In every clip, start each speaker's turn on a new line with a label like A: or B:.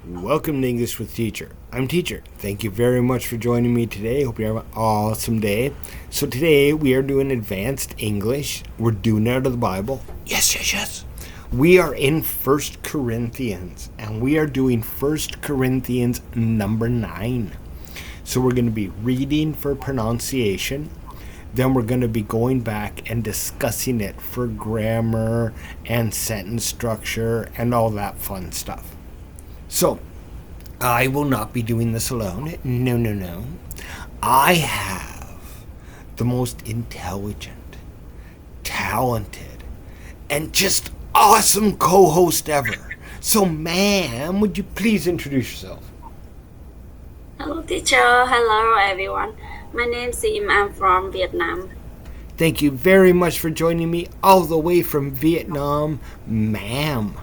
A: Welcome to English with Teacher. I'm Teacher. Thank you very much for joining me today. Hope you have an awesome day. So today we are doing advanced English. We're doing it out of the Bible. Yes. We are in 1 Corinthians, and we are doing 1 Corinthians number 9. So we're going to be reading for pronunciation. Then we're going to be going back and discussing it for grammar and sentence structure and all that fun stuff. So, I will not be doing this alone. No. I have the most intelligent, talented, and just awesome co-host ever. So, ma'am, would you please introduce yourself?
B: Hello, teacher. Hello, everyone. My name is Sim. I'm from Vietnam.
A: Thank you very much for joining me all the way from Vietnam, ma'am.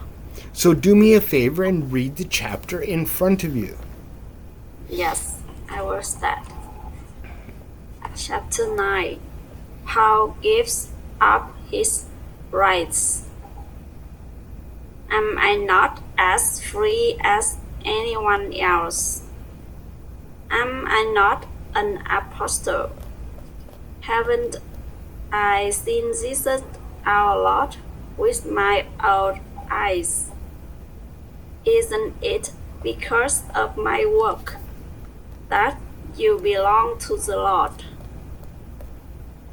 A: So do me a favor and read the chapter in front of you.
B: Yes, I will start. Chapter 9. Paul gives up his rights. Am I not as free as anyone else? Am I not an apostle? Haven't I seen Jesus our Lord with my own eyes? Isn't it because of my work that you belong to the Lord?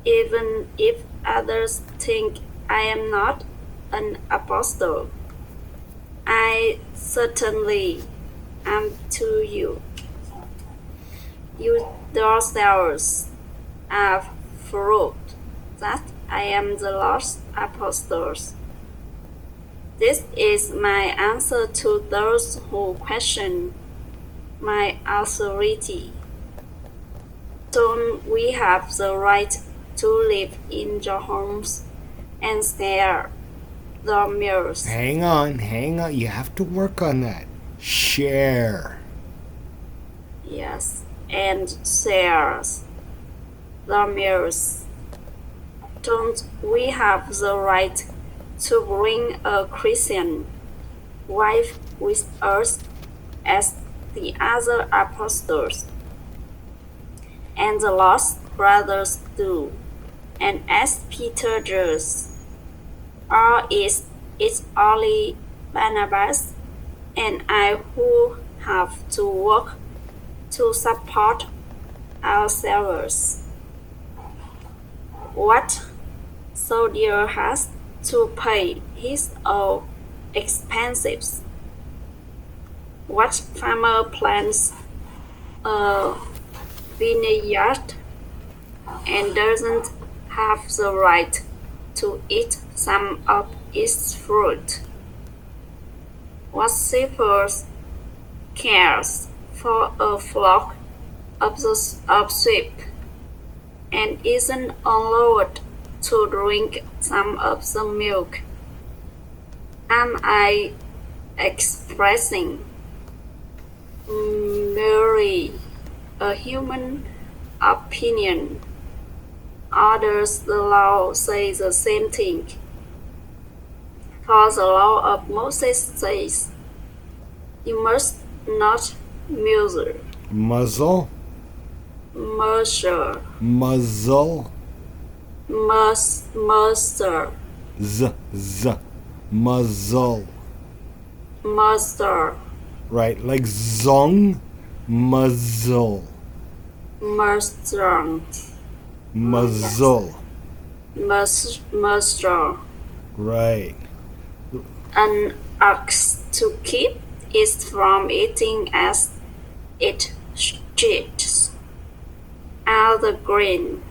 B: Even if others think I am not an apostle, I certainly am to you. You yourselves have proved that I am the Lord's apostle. This is my answer to those who question my authority. Don't we have the right to live in your homes and share the meals?
A: Hang on. You have to work on that. Share.
B: Yes, and share the meals. Don't we have the right to bring a Christian wife with us as the other apostles and the lost brothers do, and as Peter does? Or is it only Barnabas and I who have to work to support ourselves? What soldier has to pay his own expenses? What farmer plants a vineyard and doesn't have the right to eat some of its fruit? What shepherd cares for a flock of sheep and isn't allowed to drink some of the milk? Am I expressing merely a human opinion, or does the law say the same thing? For the law of Moses says, you must not muzzle.
A: Muzzle.
B: Muzzle.
A: Muzzle.
B: Muzzle.
A: Right, like zong, muzzle.
B: Muzzle.
A: Right.
B: An ox to keep is from eating as it shits out the grain.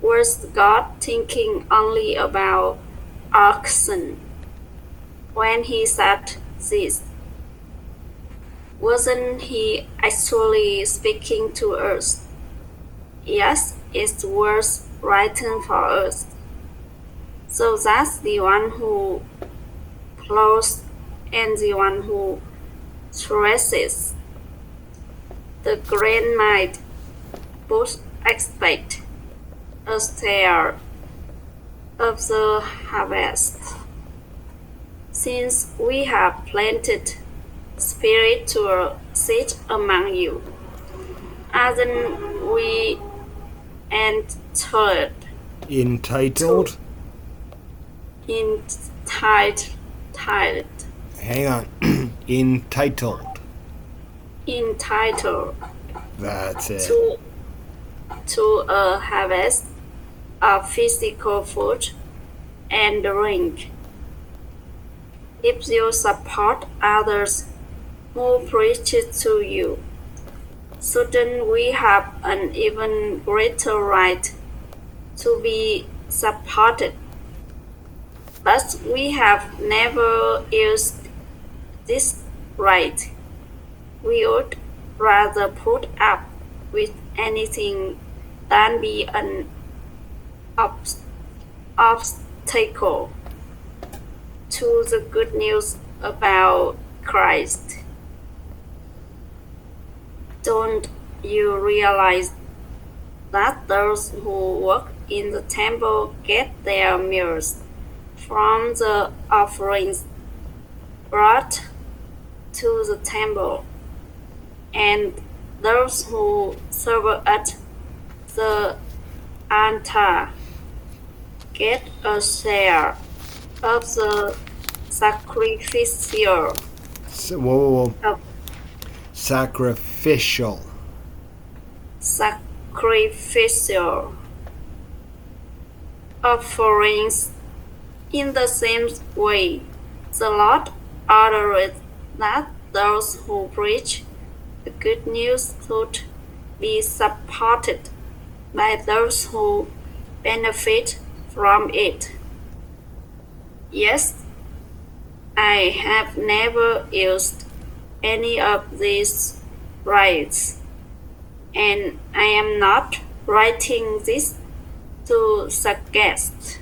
B: Was God thinking only about oxen when he said this? Wasn't he actually speaking to us? Yes, it's words written for us. So that's the one who plows and the one who threshes. The grain might both expect a share of the harvest. Since we have planted Spirit to sit among you. Aren't we entitled?
A: Entitled?
B: Entitled.
A: Hang on. Entitled.
B: Entitled
A: That's it.
B: to a harvest of physical food and drink. If you support others who preach to you, shouldn't we have an even greater right to be supported? But we have never used this right. We would rather put up with anything than be an obstacle to the good news about Christ. Don't you realize that those who work in the temple get their meals from the offerings brought to the temple, and those who serve at the altar get a share of the sacrificial
A: Whoa.
B: of
A: Sacrificial.
B: sacrificial offerings. In the same way, the Lord ordered that those who preach the good news should be supported by those who benefit from it. Yes, I have never used any of these rights, and I am not writing this to suggest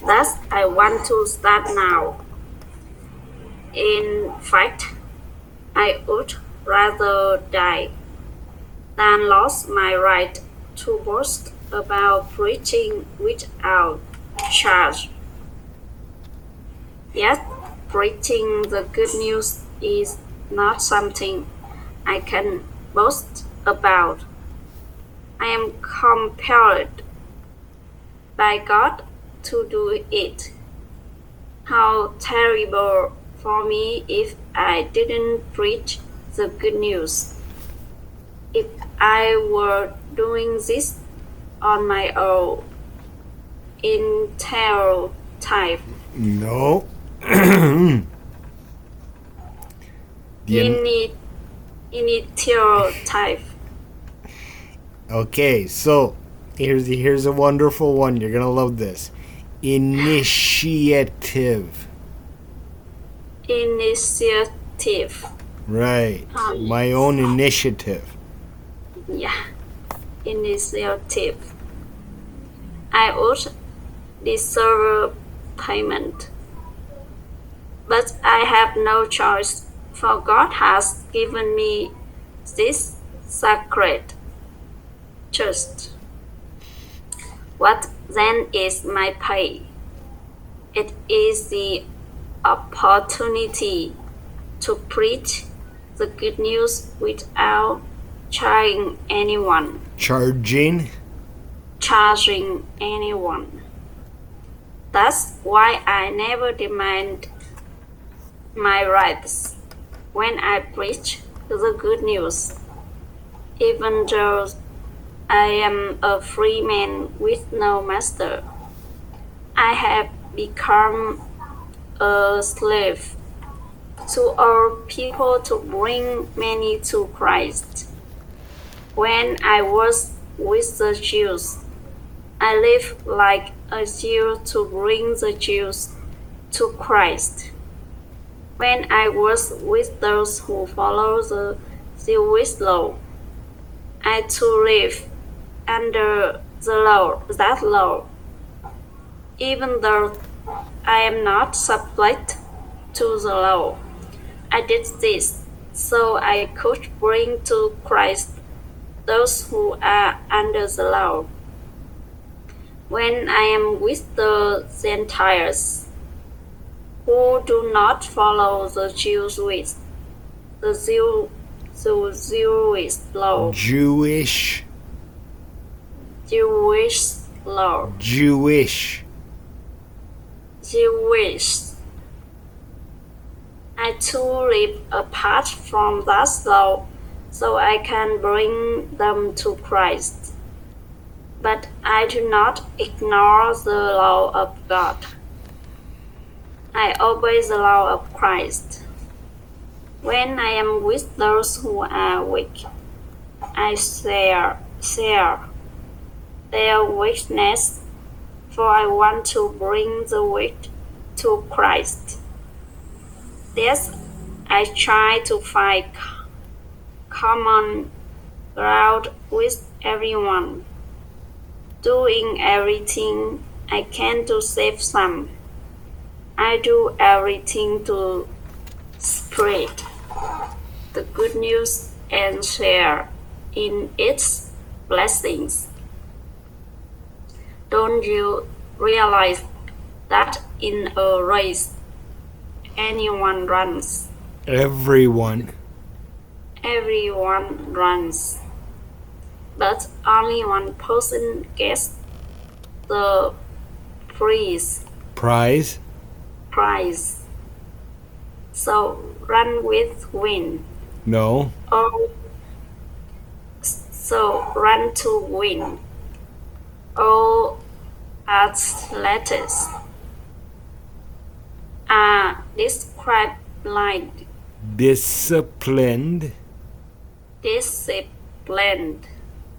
B: that I want to start now. In fact, I would rather die than lose my right to boast about preaching without charge. Yet, preaching the good news is not something I can boast about. I am compelled by God to do it. How terrible for me if I didn't preach the good news. If I were doing this on my own, in terror type.
A: No.
B: Initial type.
A: Okay, so here's a wonderful one. You're gonna love this. Initiative.
B: Initiative.
A: Right. My own initiative.
B: Yeah. Initiative. I would deserve payment. But I have no choice, for God has given me this sacred trust. What then is my pay? It is the opportunity to preach the good news without charging anyone.
A: Charging
B: Anyone. That's why I never demand my rights when I preach the good news, even though I am a free man with no master. I have become a slave to all people to bring many to Christ. When I was with the Jews, I lived like a Jew to bring the Jews to Christ. When I was with those who follow the Jewish law, I too lived under that law. Even though I am not subject to the law, I did this so I could bring to Christ those who are under the law. When I am with the Gentiles, who do not follow the Jewish law.
A: Jewish.
B: Jewish law.
A: Jewish.
B: Jewish. I too live apart from that law, so I can bring them to Christ. But I do not ignore the law of God. I obey the law of Christ. When I am with those who are weak, I share their weakness, for I want to bring the weak to Christ. Thus, I try to find common ground with everyone, doing everything I can to save some. I do everything to spread the good news and share in its blessings. Don't you realize that in a race, everyone runs,
A: Everyone
B: but only one person gets the prize. So run with win.
A: No.
B: So run to win. All athletes are
A: Disciplined.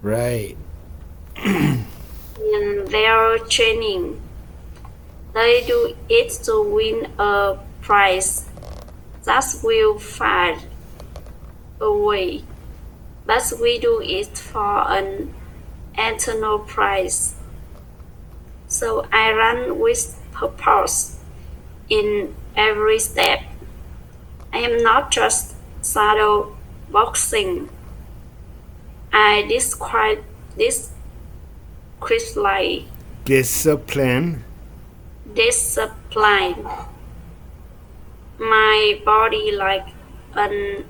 A: Right.
B: In their training. They do it to win a prize that will fade away, but we do it for an eternal prize. So I run with purpose in every step. I am not just shadow boxing. I describe this quickly.
A: Discipline.
B: My body like an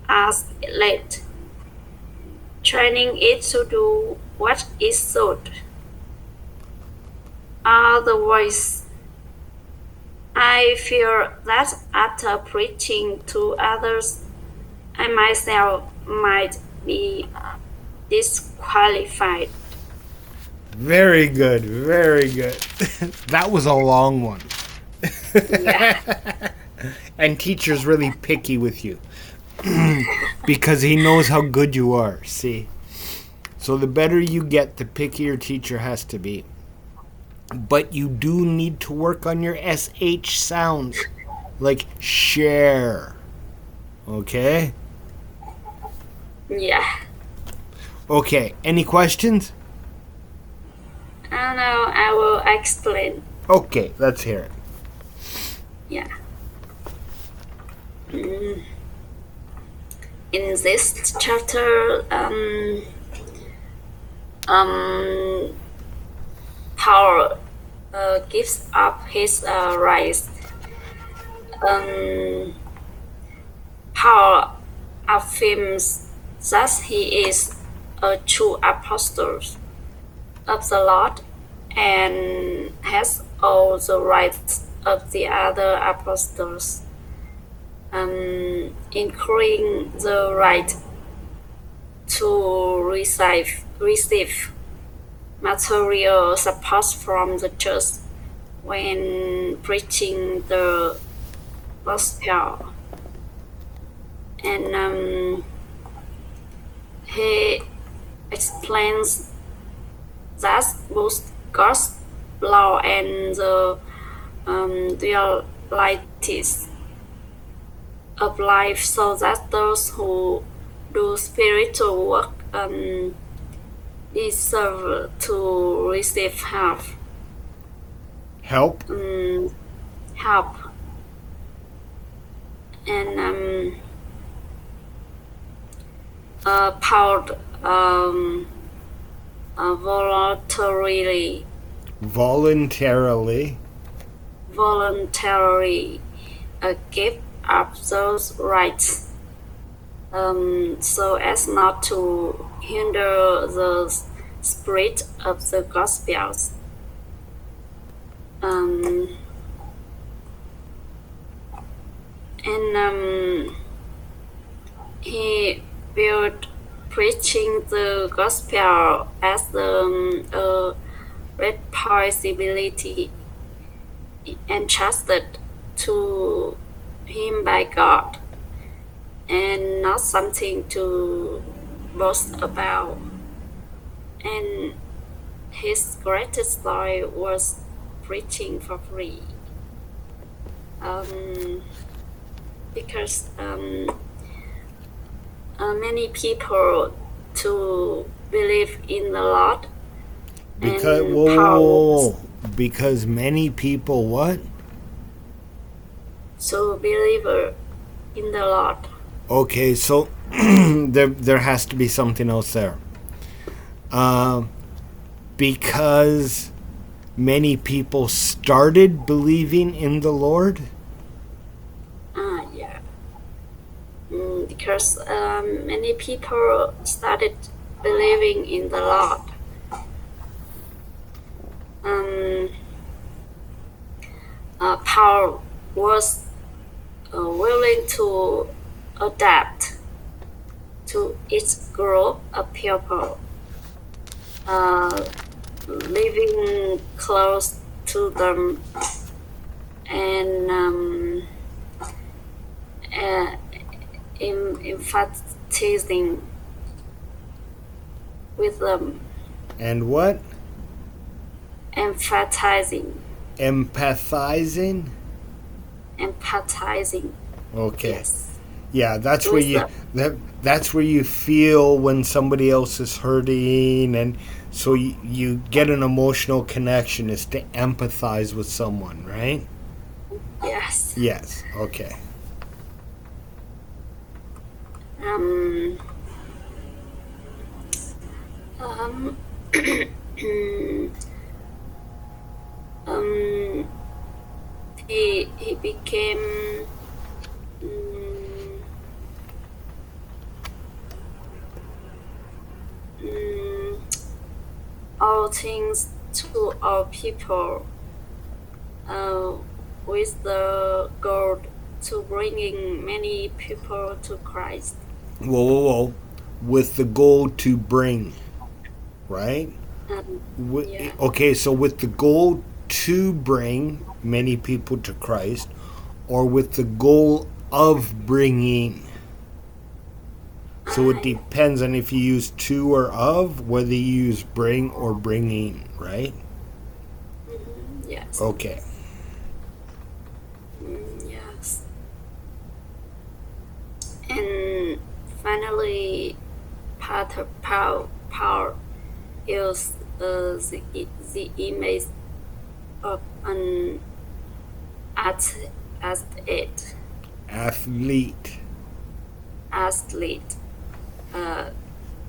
B: athlete, training it to do what it should. Otherwise, I fear that after preaching to others, I myself might be disqualified.
A: Very good. That was a long one.
B: Yeah.
A: And teacher's really picky with you. Because he knows how good you are, see? So the better you get, the pickier teacher has to be. But you do need to work on your SH sounds. Like share. Okay?
B: Yeah.
A: Okay, any questions?
B: I know, I will explain.
A: Okay, let's hear it.
B: Yeah. In this chapter, Paul gives up his rights. Paul affirms that he is a true apostle of the Lord and has all the rights of the other apostles, including the right to receive material support from the church when preaching the gospel. And he explains that both God's law and the realities of life, so that those who do spiritual work deserve to receive help. And Paul voluntarily give up those rights so as not to hinder the spirit of the Gospels. He viewed preaching the gospel as a responsibility entrusted to him by God, and not something to boast about. And his greatest joy was preaching for free. Because many people to believe in the Lord.
A: Because many people what?
B: So believe in the Lord.
A: Okay, so there has to be something else there. Because many people started believing in the Lord?
B: Yeah. Because many people started believing in the Lord. Paul was willing to adapt to each group of people, living close to them and emphasizing with them.
A: And what?
B: Empathizing.
A: Okay.
B: Yes.
A: Yeah, that's where you feel when somebody else is hurting, and so you get an emotional connection is to empathize with someone, right?
B: Yes.
A: Yes. Okay.
B: He became all things to all people with the goal to bringing many people to Christ.
A: Whoa. With the goal to bring, right?
B: Yeah.
A: Okay, so with the goal to bring many people to Christ, or with the goal of bringing. So it depends on if you use to or of, whether you use bring or bringing, right?
B: Yes.
A: Okay.
B: Yes. And finally, Paul used the image of an athlete,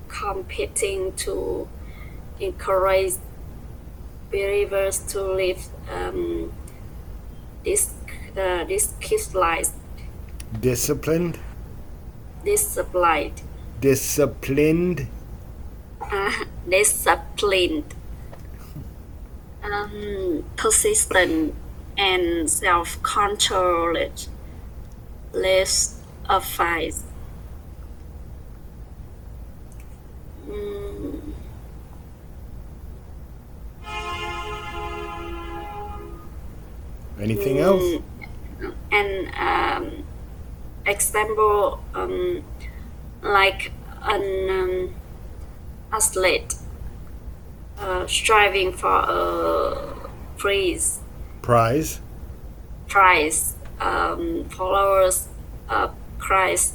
B: competing to encourage believers to live
A: Disciplined.
B: Persistent and self-controlled lives of faith.
A: Anything else?
B: And example, like an athlete striving for a prize. Followers of Christ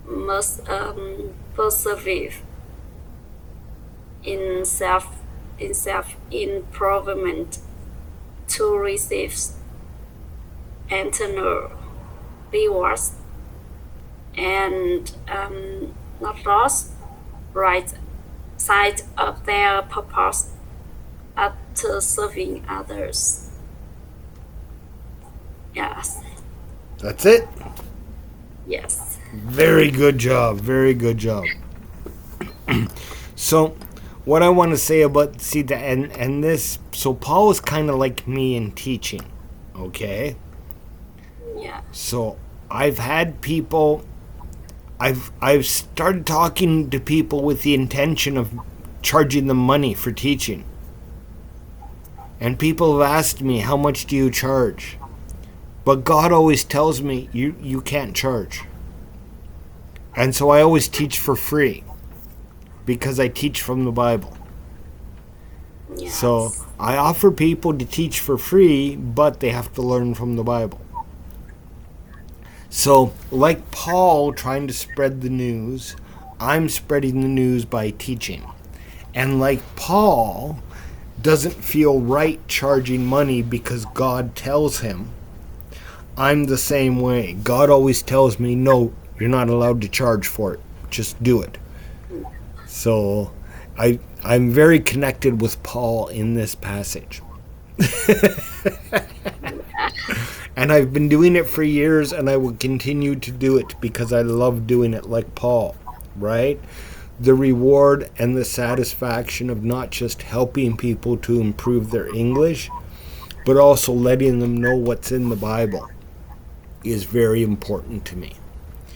B: must persevere in self improvement to receive eternal rewards and not lost right sight of their purpose after serving others. Yes.
A: That's it?
B: Yes.
A: Very good job. Very good job. So, what I want to say about, see, the, and this, so Paul is kind of like me in teaching, okay?
B: Yeah.
A: So, I've had people, I've started talking to people with the intention of charging them money for teaching. And people have asked me, how much do you charge? But God always tells me, you can't charge. And so I always teach for free, because I teach from the Bible.
B: Yes.
A: So I offer people to teach for free, but they have to learn from the Bible. So, like Paul trying to spread the news, I'm spreading the news by teaching. And like Paul doesn't feel right charging money because God tells him, I'm the same way. God always tells me, no, you're not allowed to charge for it. Just do it. So I'm very connected with Paul in this passage. And I've been doing it for years, and I will continue to do it because I love doing it like Paul, right? The reward and the satisfaction of not just helping people to improve their English, but also letting them know what's in the Bible is very important to me.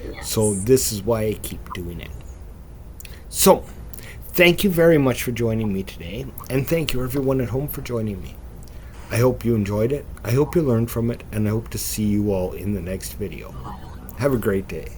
B: Yes.
A: So this is why I keep doing it. So, thank you very much for joining me today, and thank you everyone at home for joining me. I hope you enjoyed it, I hope you learned from it, and I hope to see you all in the next video. Have a great day.